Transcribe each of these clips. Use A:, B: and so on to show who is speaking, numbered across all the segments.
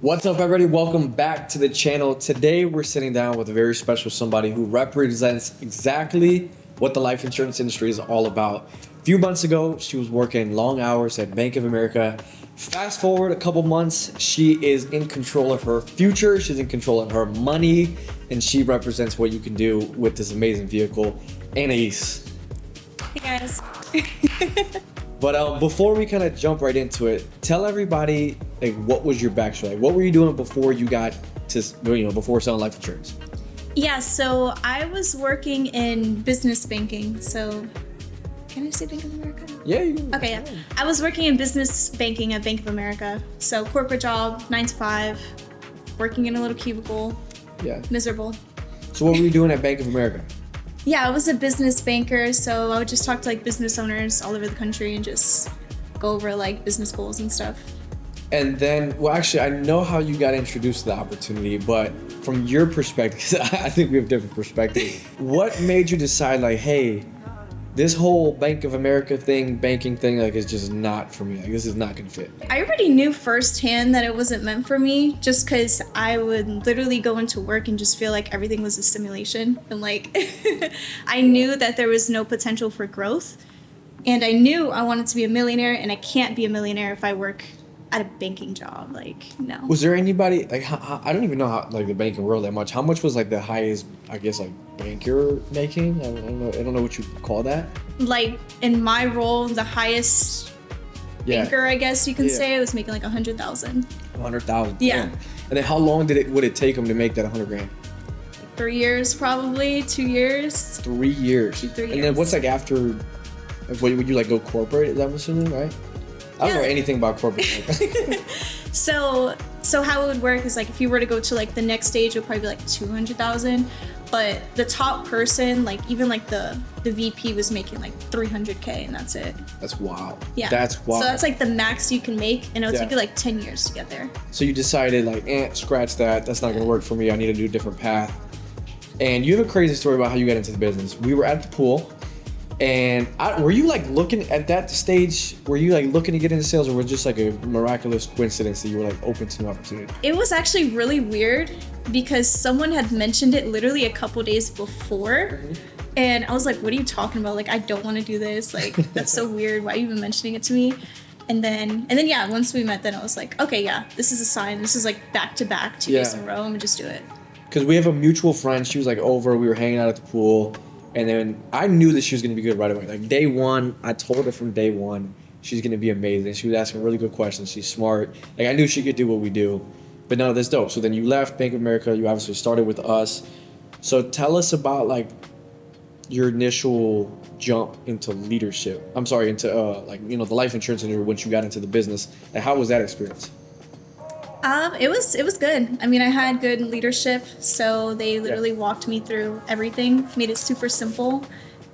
A: What's up, everybody? Welcome back to the channel. Today we're sitting down with a very special somebody who represents exactly what the life insurance industry is all about. A few months ago, she was working long hours at Bank of America. Fast forward a couple months, she is in control of her future, she's in control of her money, and she represents what you can do with this amazing vehicle, Anays.
B: Hey guys.
A: But before we kind of jump right into it, tell everybody like what was your backstory? Like, what were you doing before you got to, before selling life insurance?
B: Yeah, so I was working in business banking. So, can I say Bank of America?
A: Yeah, you can.
B: Okay, yeah. I was working in business banking at Bank of America. So, corporate job, 9 to 5, working in a little cubicle.
A: Yeah.
B: Miserable.
A: So, what were you doing at Bank of America?
B: Yeah, I was a business banker, so I would just talk to like business owners all over the country and just go over like business goals and stuff.
A: And then, well, actually, I know how you got introduced to the opportunity, but from your perspective, 'cause I think we have different perspectives. What made you decide, like, hey, this whole Bank of America thing, banking thing, like, is just not for me. Like, this is not gonna fit.
B: I already knew firsthand that it wasn't meant for me, just because I would literally go into work and just feel like everything was a simulation. And like, I knew that there was no potential for growth. And I knew I wanted to be a millionaire, and I can't be a millionaire if I work at a banking job. Like, no.
A: Was there anybody, like, I don't even know how, like, the banking world that much. How much was, like, the highest, I guess, like, banker making? I don't know what you call that.
B: Like, in my role, the highest banker, I guess you can say, was making like 100,000.
A: 100,000.
B: Yeah.
A: And then how long would it take them to make that 100 grand?
B: 3 years, probably 2 years.
A: 3 years.
B: 3 years.
A: And then what's like after? Would you like go corporate? Is that what I'm assuming, right? I don't know anything about corporate.
B: So how it would work is like if you were to go to like the next stage, it would probably be like 200,000. But the top person, like even like the VP was making like 300K, and that's it.
A: That's wild.
B: Yeah.
A: That's wild.
B: So that's like the max you can make, and it'll take you like 10 years to get there.
A: So you decided like, scratch that. That's not gonna work for me. I need to do a different path. And you have a crazy story about how you got into the business. We were at the pool. And were you like looking at that stage? Were you like looking to get into sales, or was it just like a miraculous coincidence that you were like open to new opportunity?
B: It was actually really weird because someone had mentioned it literally a couple days before. And I was like, what are you talking about? Like, I don't want to do this. Like, that's so weird. Why are you even mentioning it to me? And then yeah, once we met, then I was like, okay, yeah, this is a sign. This is like back to back 2 days in a row. I'm gonna just do it.
A: Because we have a mutual friend. She was like over. We were hanging out at the pool. And then I knew that she was going to be good right away. Like day one, I told her from day one, she's going to be amazing. She was asking really good questions. She's smart. Like I knew she could do what we do. But no, that's dope. So then you left Bank of America. You obviously started with us. So tell us about like your initial jump into leadership. I'm sorry, into the life insurance industry once you got into the business. Like how was that experience?
B: It was good. I mean, I had good leadership, so they literally walked me through everything, made it super simple,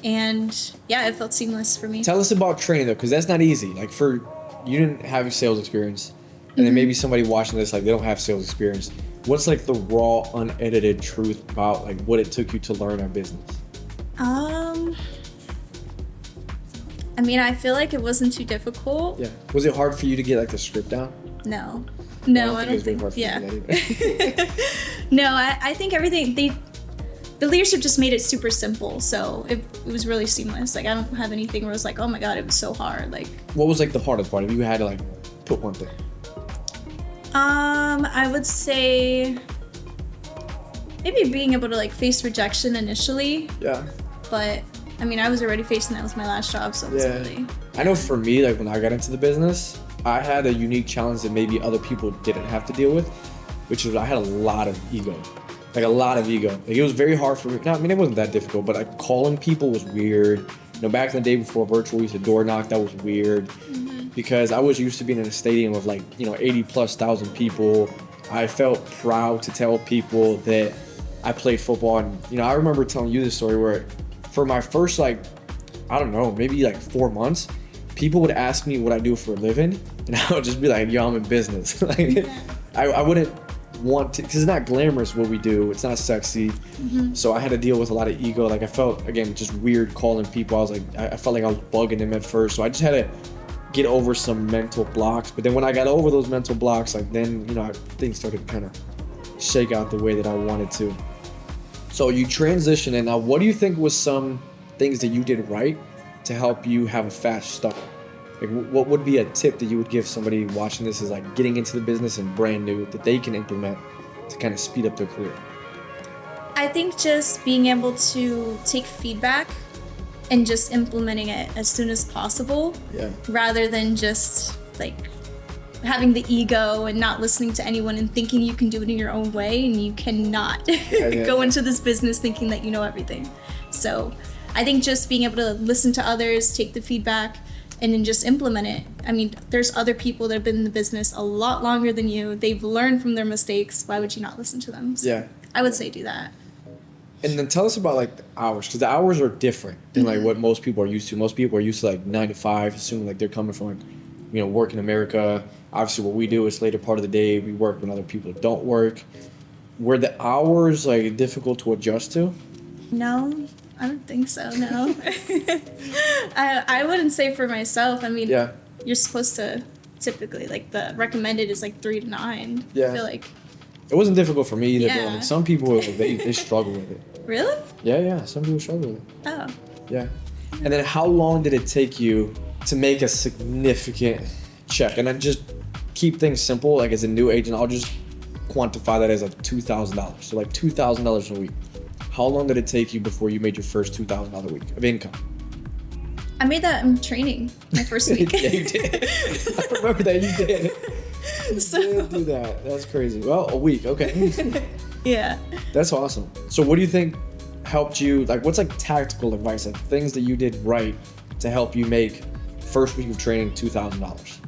B: and yeah, it felt seamless for me.
A: Tell us about training though, because that's not easy. Like you didn't have sales experience, and then maybe somebody watching this like they don't have sales experience. What's like the raw, unedited truth about like what it took you to learn our business?
B: I mean, I feel like it wasn't too difficult.
A: Yeah. Was it hard for you to get like the script down?
B: No, I don't think. Yeah. No, I think everything the leadership just made it super simple, so it was really seamless. Like I don't have anything where it was like, oh my god, it was so hard. Like
A: what was like the hardest part if you had to like put one thing?
B: I would say maybe being able to like face rejection initially.
A: Yeah.
B: But I mean, I was already facing that with my last job, so it wasn't really.
A: I know for me, like when I got into the business, I had a unique challenge that maybe other people didn't have to deal with, which is I had a lot of ego. Like a lot of ego. Like it was very hard for me. No, I mean, it wasn't that difficult, but like calling people was weird. You know, back in the day before virtual, we used to door knock. That was weird because I was used to being in a stadium of like, 80,000+ people. I felt proud to tell people that I played football. And, I remember telling you this story where for my first, maybe 4 months, people would ask me what I do for a living, and I would just be like, yo, I'm in business. I wouldn't want to, because it's not glamorous what we do. It's not sexy. So I had to deal with a lot of ego. Like I felt, again, just weird calling people. I felt like I was bugging them at first. So I just had to get over some mental blocks. But then when I got over those mental blocks, like then, things started to kind of shake out the way that I wanted to. So you transition, and now what do you think was some things that you did right to help you have a fast start? Like, what would be a tip that you would give somebody watching this is like getting into the business and brand new that they can implement to kind of speed up their career?
B: I think just being able to take feedback and just implementing it as soon as possible, rather than just like having the ego and not listening to anyone and thinking you can do it in your own way, and you cannot go into this business thinking that you know everything. So I think just being able to listen to others, take the feedback, and then just implement it. I mean, there's other people that have been in the business a lot longer than you. They've learned from their mistakes. Why would you not listen to them? So I would say do that.
A: And then tell us about like the hours, because the hours are different than like what most people are used to. Most people are used to like 9 to 5, assuming like they're coming from like, work in America. Obviously what we do is later part of the day, we work when other people don't work. Were the hours like difficult to adjust to?
B: No, I don't think so, no. I wouldn't say for myself. I mean, you're supposed to typically, like the recommended is like 3 to 9. I feel like.
A: It wasn't difficult for me either, but I mean, some people, they struggle with it.
B: Really?
A: Yeah, some people struggle with it.
B: Oh.
A: Yeah. And then how long did it take you to make a significant check? And then just keep things simple, like as a new agent, I'll just quantify that as like $2,000. So like $2,000 a week. How long did it take you before you made your first $2,000 a week of income?
B: I made that in training my first week.
A: Yeah, you did. I remember that you did. You did do that. That's crazy. Well, a week, okay.
B: Yeah.
A: That's awesome. So what do you think helped you, like what's like tactical advice, like things that you did right to help you make first week of training $2,000?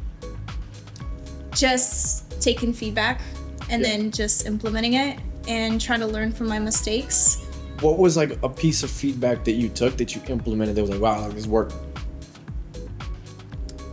B: Just taking feedback and then just implementing it and trying to learn from my mistakes.
A: What was like a piece of feedback that you took that you implemented that was like, wow, like this worked?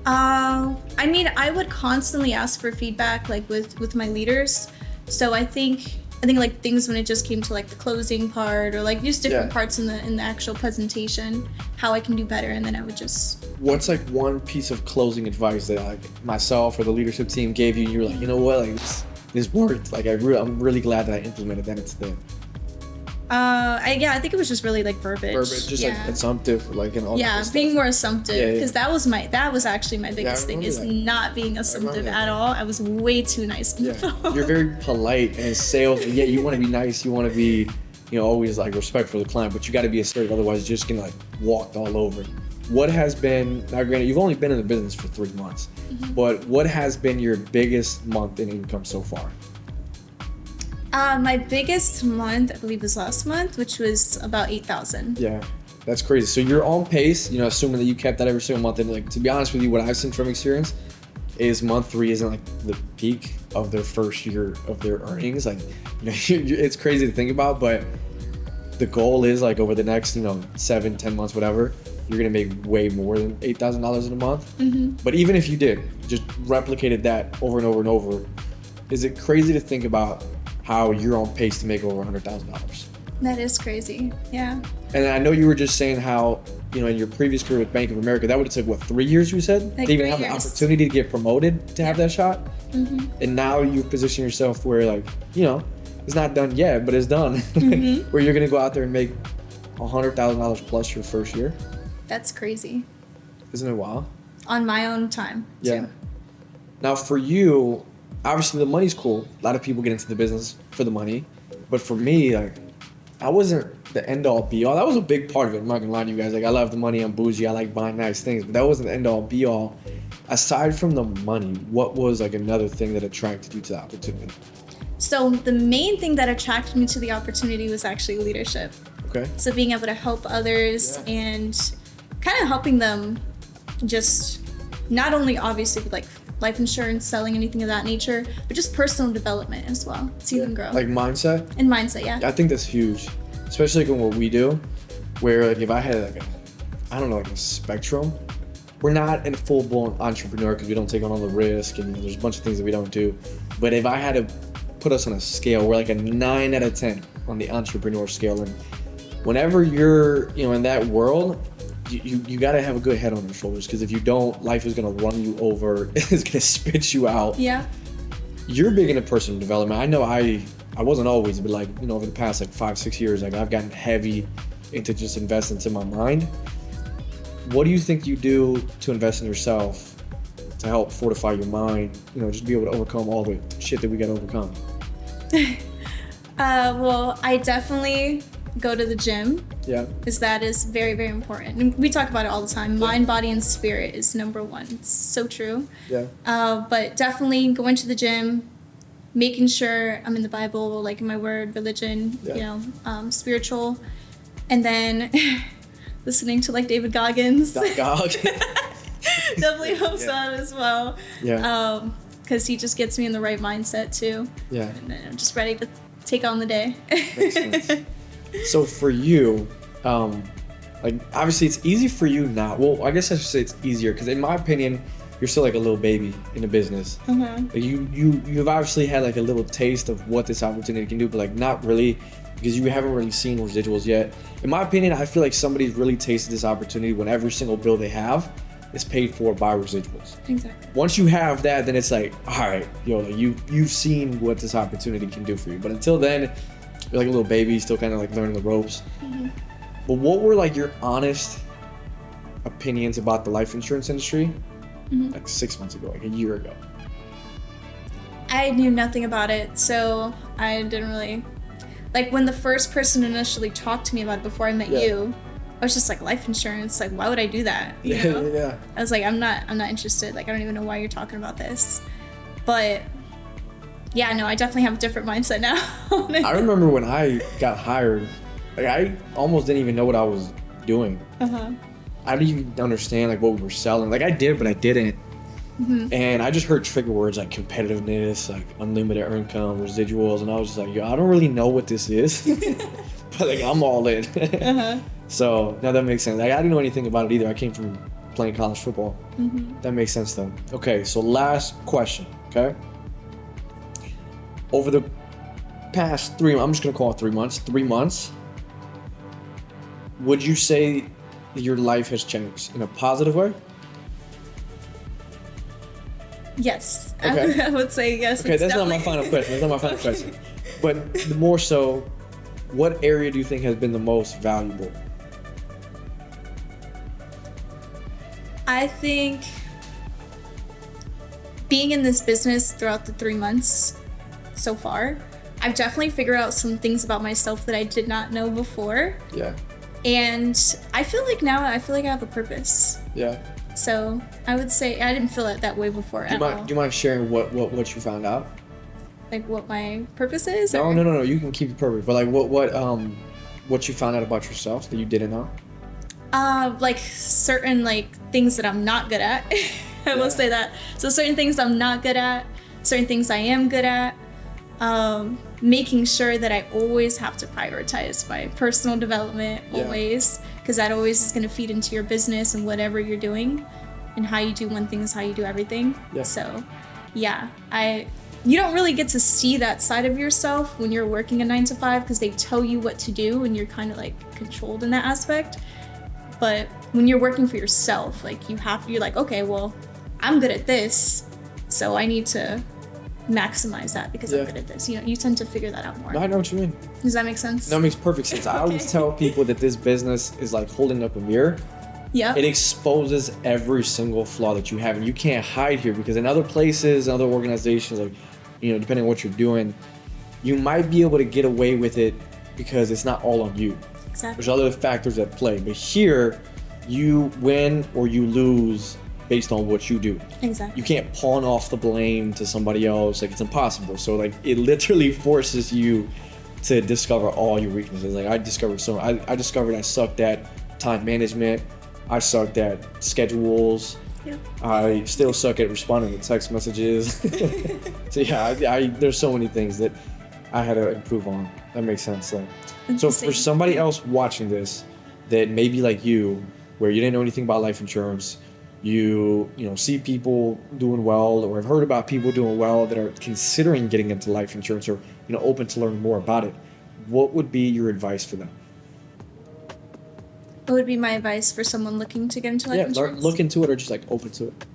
B: I mean, I would constantly ask for feedback like with my leaders. So I think like things when it just came to like the closing part or like just different parts in the actual presentation, how I can do better, and then I would just.
A: What's like one piece of closing advice that like myself or the leadership team gave you and you were like, you know what, like this worked. Like I'm really glad that I implemented that into the.
B: I think it was just really like verbiage.
A: Just like assumptive, like in all.
B: Yeah, being more assumptive, because that was actually my biggest thing is not being assumptive at all. I was way too nice on the phone. You're
A: very polite and sales. Yeah, you want to be nice. You want to be, always like respectful of the client, but you got to be assertive. Otherwise, you're just gonna like walked all over. What has been, now granted, you've only been in the business for 3 months, but what has been your biggest month in income so far?
B: My biggest month, I believe, was last month, which was about 8,000.
A: Yeah, that's crazy. So you're on pace, assuming that you kept that every single month. And like, to be honest with you, what I've seen from experience is month 3 isn't like the peak of their first year of their earnings. Like, it's crazy to think about, but the goal is like over the next, 7, 10 months, whatever, you're gonna make way more than $8,000 in a month. But even if you did, just replicated that over and over and over, is it crazy to think about how you're on pace to make over $100,000?
B: That is crazy, yeah.
A: And I know you were just saying how, in your previous career with Bank of America, that would have took, 3 years, you said?
B: Like
A: to even
B: 3
A: have
B: years.
A: the opportunity to get promoted to have that shot? And now you position yourself where, like, it's not done yet, but it's done. Where you're going to go out there and make $100,000 plus your first year.
B: That's crazy.
A: Isn't it wild?
B: On my own time,
A: Yeah.
B: too.
A: Now, for you, obviously the money's cool. A lot of people get into the business for the money. But for me, like, I wasn't the end-all, be-all. That was a big part of it. I'm not going to lie to you guys. Like, I love the money. I'm bougie. I like buying nice things. But that wasn't the end-all, be-all. Aside from the money, what was, like, another thing that attracted you to the opportunity?
B: So the main thing that attracted me to the opportunity was actually leadership.
A: Okay.
B: So being able to help others and kind of helping them just not only obviously with like life insurance, selling, anything of that nature, but just personal development as well. See them grow.
A: Like mindset?
B: And mindset, yeah.
A: I think that's huge. Especially like in what we do, where like if I had like a spectrum, we're not a full-blown entrepreneur because we don't take on all the risk and there's a bunch of things that we don't do. But if I had to put us on a scale, we're like a 9 out of 10 on the entrepreneur scale. And whenever you're, in that world, you got to have a good head on your shoulders, because if you don't, life is going to run you over. It's going to spit you out.
B: Yeah.
A: You're big into personal development. I know I wasn't always, but like, you know, over the past like 5-6 years, like I've gotten heavy into just investing into my mind. What do you think you do to invest in yourself to help fortify your mind, you know, just be able to overcome all the shit that we got to overcome?
B: Well, I definitely go to the gym.
A: Yeah.
B: Because that is very, very important. And we talk about it all the time. Mind, body, and spirit is number one. It's so true.
A: Yeah.
B: But definitely going to the gym, making sure I'm in the Bible, like in my word, religion, you know, spiritual. And then listening to like David Goggins. Definitely helps out as well.
A: Yeah.
B: Because he just gets me in the right mindset too.
A: Yeah.
B: And then I'm just ready to take on the day.
A: Makes sense. So for you, like obviously it's easy for you now. Well, I guess I should say it's easier, because in my opinion, you're still like a little baby in the business. Like you've obviously had like a little taste of what this opportunity can do, but like not really, because you haven't really seen residuals yet. In my opinion, I feel like somebody's really tasted this opportunity when every single bill they have is paid for by residuals.
B: Exactly.
A: Once you have that, then it's like, all right, yo, like you've seen what this opportunity can do for you. But until then, you're like a little baby, still kind of like learning the ropes. But what were like your honest opinions about the life insurance industry like 6 months ago, like a year ago?
B: I knew nothing about it, so I didn't really, like when the first person initially talked to me about it before I met you, I was just like, life insurance, like why would I do that? You know?
A: Yeah.
B: I was like, I'm not interested. Like I don't even know why you're talking about this. But yeah, no, I definitely have a different mindset now.
A: I remember when I got hired, like I almost didn't even know what I was doing. I didn't even understand like what we were selling. Like I did, but I didn't. And I just heard trigger words like competitiveness, like unlimited income, residuals, and I was just like, yo, I don't really know what this is, but like I'm all in. So now that makes sense. Like I didn't know anything about it either. I came from playing college football. That makes sense though. Okay, so last question. Okay. Over the past I'm just gonna call it 3 months. 3 months. Would you say that your life has changed in a positive way?
B: Yes.
A: Okay.
B: I would say yes.
A: Okay, that's not my final question. But the more so, what area do you think has been the most valuable?
B: I think being in this business throughout the 3 months so far, I've definitely figured out some things about myself that I did not know before.
A: Yeah.
B: And I feel like now I have a purpose.
A: Yeah.
B: So I would say I didn't feel it that way before at all.
A: Do you mind sharing what you found out?
B: Like what my purpose is?
A: No. You can keep it perfect. But like what you found out about yourself that you didn't know?
B: Like certain like things that I'm not good at. I will say that. So certain things I'm not good at, certain things I am good at. Making sure that I always have to prioritize my personal development, always, because that always is going to feed into your business and whatever you're doing, and how you do one thing is how you do everything. Yeah. So, yeah, you don't really get to see that side of yourself when you're working a 9 to 5, because they tell you what to do and you're kind of like controlled in that aspect. But when you're working for yourself, like you're like, okay, well, I'm good at this, so I need to maximize that because I'm good at this. You know, you tend to figure that out more.
A: I know what you mean.
B: Does that make sense?
A: That makes perfect sense. I always tell people that this business is like holding up a mirror.
B: Yeah.
A: It exposes every single flaw that you have, and you can't hide here, because in other places, other organizations, like, you know, depending on what you're doing, you might be able to get away with it because it's not all on you.
B: Exactly.
A: There's other factors at play. But here, you win or you lose based on what you do.
B: Exactly.
A: You can't pawn off the blame to somebody else. Like, it's impossible. So like it literally forces you to discover all your weaknesses. Like I discovered I discovered I sucked at time management. I sucked at schedules.
B: Yeah.
A: I still suck at responding to text messages. So yeah, there's so many things that I had to improve on. That makes sense. So for somebody else watching this that may be like you, where you didn't know anything about life insurance, you know, see people doing well, or have heard about people doing well that are considering getting into life insurance, or, you know, open to learn more about it, what would be your advice for them?
B: What would be my advice for someone looking to get into life insurance?
A: Look into it or just like open to it.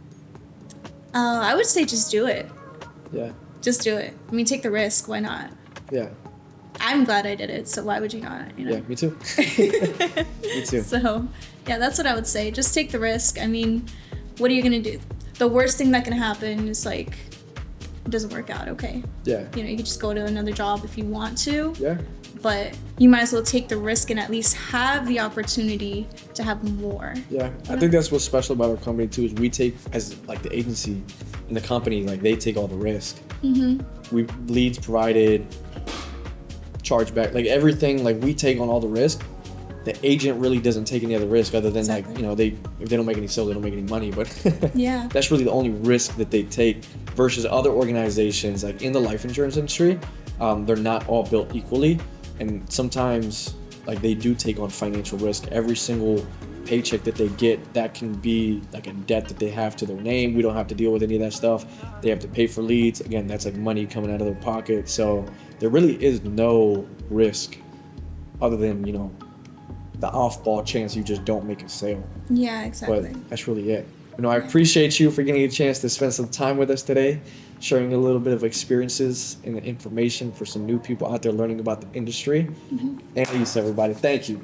B: I would say just do it.
A: Yeah.
B: Just do it. I mean, take the risk. Why not?
A: Yeah.
B: I'm glad I did it, so why would you not? You know?
A: Yeah, me too. Me too.
B: So, yeah, that's what I would say. Just take the risk. I mean, what are you gonna do? The worst thing that can happen is like it doesn't work out. Okay.
A: Yeah.
B: You know, you could just go to another job if you want to.
A: Yeah.
B: But you might as well take the risk and at least have the opportunity to have more.
A: Yeah, I think that's what's special about our company too. Is we take, as like the agency and the company, like they take all the risk.
B: Mm-hmm.
A: We leads provided, chargeback, like everything. Like we take on all the risk. The agent really doesn't take any other risk other than like, you know, if they don't make any sales, they don't make any money. But
B: yeah,
A: that's really the only risk that they take versus other organizations like in the life insurance industry. They're not all built equally. And sometimes, like, they do take on financial risk. Every single paycheck that they get, that can be like a debt that they have to their name. We don't have to deal with any of that stuff. They have to pay for leads. Again, that's like money coming out of their pocket. So there really is no risk other than, you know, the off-ball chance you just don't make a sale.
B: Yeah, exactly.
A: But that's really it. You know, I appreciate you for getting a chance to spend some time with us today, sharing a little bit of experiences and information for some new people out there learning about the industry. Mm-hmm. And Anays, everybody, thank you.